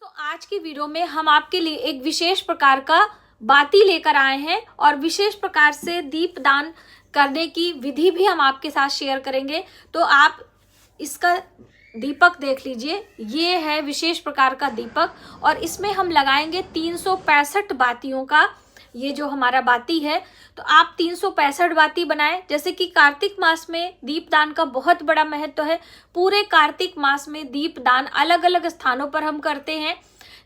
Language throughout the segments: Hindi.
दोस्तों आज की वीडियो में हम आपके लिए एक विशेष प्रकार का बाती लेकर आए हैं और विशेष प्रकार से दीपदान करने की विधि भी हम आपके साथ शेयर करेंगे। तो आप इसका दीपक देख लीजिए, ये है विशेष प्रकार का दीपक और इसमें हम लगाएंगे 365 बातियों का ये जो हमारा बाती है। तो आप 365 बाती बनाएं। जैसे कि कार्तिक मास में दीपदान का बहुत बड़ा महत्व है। पूरे कार्तिक मास में दीपदान अलग अलग स्थानों पर हम करते हैं,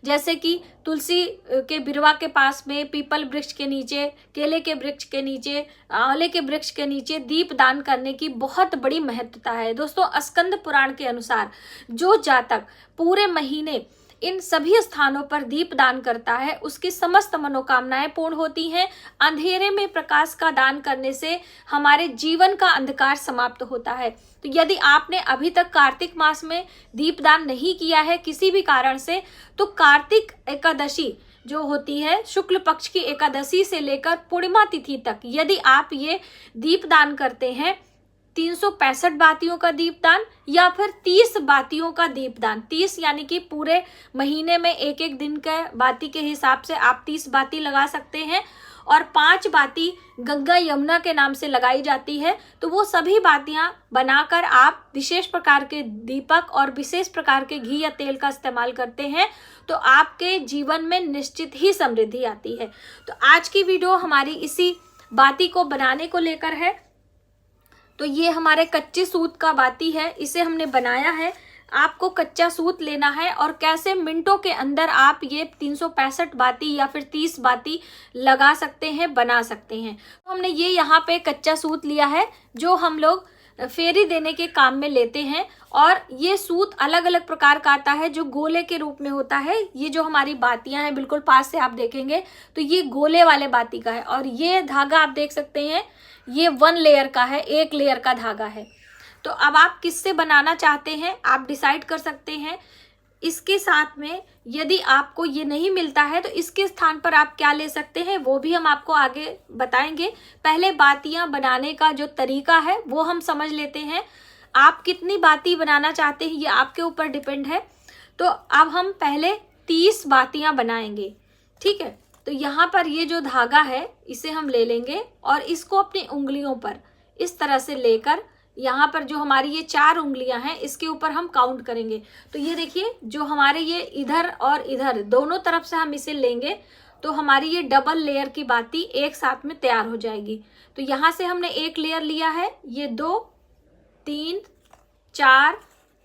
जैसे कि तुलसी के बिरवा के पास में, पीपल वृक्ष के नीचे, केले के वृक्ष के नीचे, आंवले के वृक्ष के नीचे दीपदान करने की बहुत बड़ी महत्वता है। दोस्तों स्कंद पुराण के अनुसार जो जातक पूरे महीने इन सभी स्थानों पर दीपदान करता है उसकी समस्त मनोकामनाएं पूर्ण होती हैं। अंधेरे में प्रकाश का दान करने से हमारे जीवन का अंधकार समाप्त होता है। तो यदि आपने अभी तक कार्तिक मास में दीपदान नहीं किया है किसी भी कारण से, तो कार्तिक एकादशी जो होती है शुक्ल पक्ष की एकादशी से लेकर पूर्णिमा तिथि तक यदि आप ये दीपदान करते हैं, 365 बातियों का दीपदान या फिर 30 बातियों का दीपदान, 30 यानी कि पूरे महीने में एक एक दिन के बाती के हिसाब से आप 30 बाती लगा सकते हैं और 5 बाती गंगा यमुना के नाम से लगाई जाती है। तो वो सभी बातियां बनाकर आप विशेष प्रकार के दीपक और विशेष प्रकार के घी या तेल का इस्तेमाल करते हैं तो आपके जीवन में निश्चित ही समृद्धि आती है। तो आज की वीडियो हमारी इसी बाती को बनाने को लेकर है। तो ये हमारे कच्चे सूत का बाती है, इसे हमने बनाया है। आपको कच्चा सूत लेना है और कैसे मिनटों के अंदर आप ये 365 बाती या फिर 30 बाती लगा सकते हैं, बना सकते हैं। तो हमने ये यहाँ पे कच्चा सूत लिया है जो हम लोग फेरी देने के काम में लेते हैं और ये सूत अलग अलग प्रकार का आता है जो गोले के रूप में होता है। ये जो हमारी बातियां हैं बिल्कुल पास से आप देखेंगे तो ये गोले वाले बाती का है और ये धागा आप देख सकते हैं ये 1 लेयर का है, 1 लेयर का धागा है। तो अब आप किससे बनाना चाहते हैं आप डिसाइड कर सकते हैं। इसके साथ में यदि आपको ये नहीं मिलता है तो इसके स्थान पर आप क्या ले सकते हैं वो भी हम आपको आगे बताएंगे। पहले बातियां बनाने का जो तरीका है वो हम समझ लेते हैं। आप कितनी बाती बनाना चाहते हैं ये आपके ऊपर डिपेंड है। तो अब हम पहले 30 बातियां बनाएंगे, ठीक है। तो यहाँ पर ये जो धागा है इसे हम ले लेंगे और इसको अपनी उंगलियों पर इस तरह से लेकर यहाँ पर जो हमारी ये 4 उंगलियां हैं इसके ऊपर हम काउंट करेंगे। तो ये देखिए जो हमारे ये इधर और इधर दोनों तरफ से हम इसे लेंगे तो हमारी ये डबल लेयर की बाती एक साथ में तैयार हो जाएगी। तो यहाँ से हमने 1 लेयर लिया है, ये 2 3 4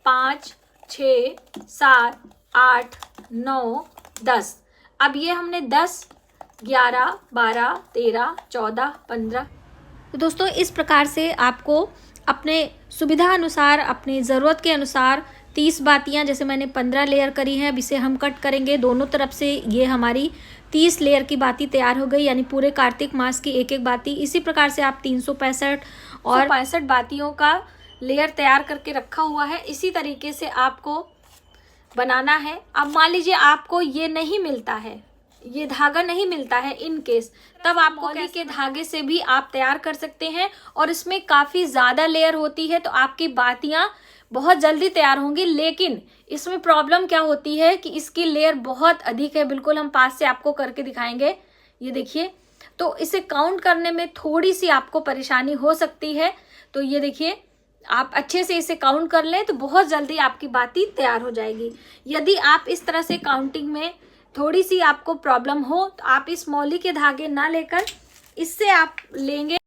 5 6 7 8 9 10। अब ये हमने 10 11 12 13 14 15। तो दोस्तों इस प्रकार से आपको अपने सुविधा अनुसार, अपनी ज़रूरत के अनुसार 30 बातियां, जैसे मैंने 15 लेयर करी है, अब इसे हम कट करेंगे दोनों तरफ से। ये हमारी 30 लेयर की बाती तैयार हो गई, यानी पूरे कार्तिक मास की एक एक बाती। इसी प्रकार से आप 365 और 65 बातियों का लेयर तैयार करके रखा हुआ है। इसी तरीके से आपको बनाना है। अब मान लीजिए आपको ये नहीं मिलता है, ये धागा नहीं मिलता है इन केस, तब आपको मौली के धागे से भी आप तैयार कर सकते हैं और इसमें काफ़ी ज़्यादा लेयर होती है तो आपकी बातियां बहुत जल्दी तैयार होंगी। लेकिन इसमें प्रॉब्लम क्या होती है कि इसकी लेयर बहुत अधिक है। बिल्कुल हम पास से आपको करके दिखाएंगे, ये देखिए। तो इसे काउंट करने में थोड़ी सी आपको परेशानी हो सकती है। तो ये देखिए आप अच्छे से इसे काउंट कर लें तो बहुत जल्दी आपकी बाती तैयार हो जाएगी। यदि आप इस तरह से काउंटिंग में थोड़ी सी आपको प्रॉब्लम हो तो आप इस मौली के धागे ना लेकर इससे आप लेंगे।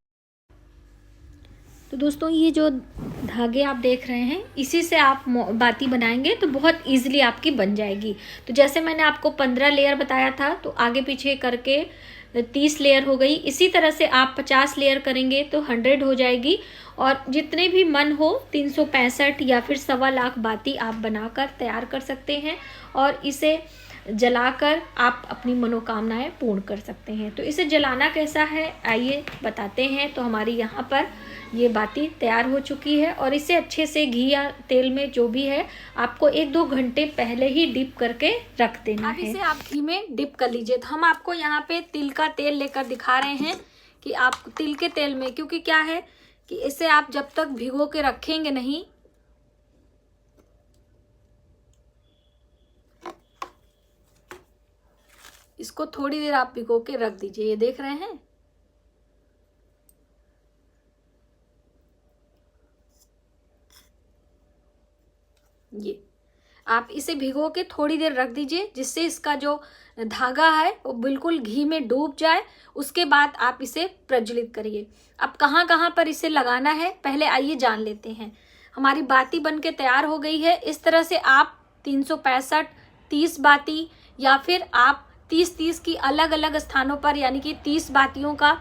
तो दोस्तों ये जो धागे आप देख रहे हैं इसी से आप बाती बनाएंगे तो बहुत इजीली आपकी बन जाएगी। तो जैसे मैंने आपको 15 लेयर बताया था तो आगे पीछे करके 30 लेयर हो गई। इसी तरह से आप 50 लेयर करेंगे तो 100 हो जाएगी और जितने भी मन हो 365 या फिर 1.25 लाख बाती आप बनाकर तैयार कर सकते हैं और इसे जलाकर आप अपनी मनोकामनाएं पूर्ण कर सकते हैं। तो इसे जलाना कैसा है आइए बताते हैं। तो हमारी यहाँ पर ये बाती तैयार हो चुकी है और इसे अच्छे से घी या तेल में जो भी है आपको 1-2 घंटे पहले ही डिप करके रख देना है। इसे आप घी में डिप कर लीजिए। तो हम आपको यहाँ पे तिल का तेल लेकर दिखा रहे हैं कि आप तिल के तेल में, क्योंकि क्या है कि इसे आप जब तक भिगो के रखेंगे नहीं इसको थोड़ी देर आप भिगो के रख दीजिए। ये देख रहे हैं, ये आप इसे भिगो के थोड़ी देर रख दीजिए, जिससे इसका जो धागा है वो बिल्कुल घी में डूब जाए। उसके बाद आप इसे प्रज्वलित करिए। अब कहाँ कहाँ पर इसे लगाना है पहले आइए जान लेते हैं। हमारी बाती बन के तैयार हो गई है। इस तरह से आप 365 30 बाती या फिर आप 30-30 की अलग अलग स्थानों पर, यानी कि 30 बातियों का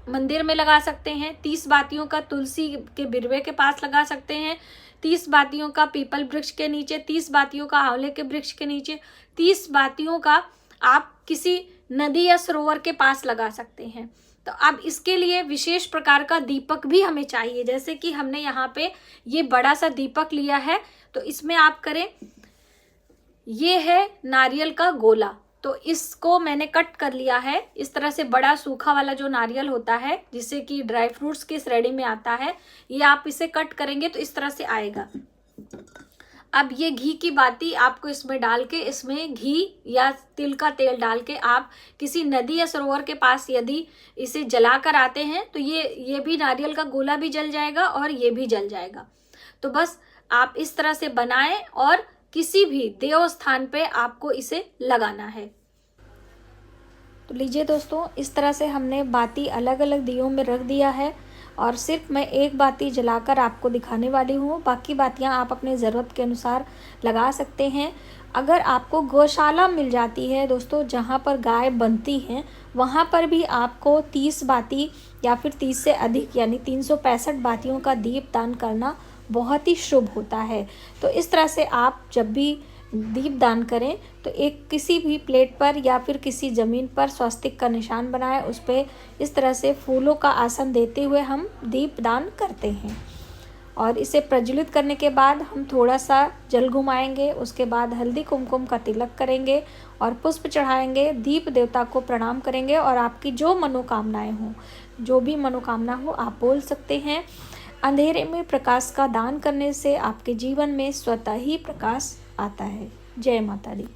मंदिर में लगा सकते हैं, 30 बातियों का तुलसी के बिरवे के पास लगा सकते हैं, 30 बातियों का पीपल वृक्ष के नीचे, 30 बातियों का आंवले के वृक्ष के नीचे, 30 बातियों का आप किसी नदी या सरोवर के पास लगा सकते हैं। तो अब इसके लिए विशेष प्रकार का दीपक भी हमें चाहिए। जैसे कि हमने यहाँ पे ये बड़ा सा दीपक लिया है, तो इसमें आप करें, ये है नारियल का गोला, तो इसको मैंने कट कर लिया है। इस तरह से बड़ा सूखा वाला जो नारियल होता है, जिसे कि ड्राई फ्रूट्स की श्रेणी में आता है, ये आप इसे कट करेंगे तो इस तरह से आएगा। अब ये घी की बाती आपको इसमें डाल के, इसमें घी या तिल का तेल डाल के आप किसी नदी या सरोवर के पास यदि इसे जला कर आते हैं तो ये भी नारियल का गोला भी जल जाएगा और ये भी जल जाएगा। तो बस आप इस तरह से बनाएं और किसी भी देव स्थान पे आपको इसे लगाना है। तो लीजिए दोस्तों, इस तरह से हमने बाती अलग अलग दियों में रख दिया है और सिर्फ मैं एक बाती जलाकर आपको दिखाने वाली हूँ। बाकी बातियाँ आप अपने ज़रूरत के अनुसार लगा सकते हैं। अगर आपको गौशाला मिल जाती है दोस्तों, जहाँ पर गाय बनती हैं, वहाँ पर भी आपको 30 बाती या फिर 30 से अधिक यानी 365 बातियों का दीप दान करना बहुत ही शुभ होता है। तो इस तरह से आप जब भी दीप दान करें तो एक किसी भी प्लेट पर या फिर किसी ज़मीन पर स्वस्तिक का निशान बनाएं, उस पर इस तरह से फूलों का आसन देते हुए हम दीप दान करते हैं। और इसे प्रज्वलित करने के बाद हम थोड़ा सा जल घुमाएंगे, उसके बाद हल्दी कुमकुम का तिलक करेंगे और पुष्प चढ़ाएंगे, दीप देवता को प्रणाम करेंगे और आपकी जो मनोकामनाएं हों, जो भी मनोकामना हो आप बोल सकते हैं। अंधेरे में प्रकाश का दान करने से आपके जीवन में स्वतः ही प्रकाश आता है। जय माता दी।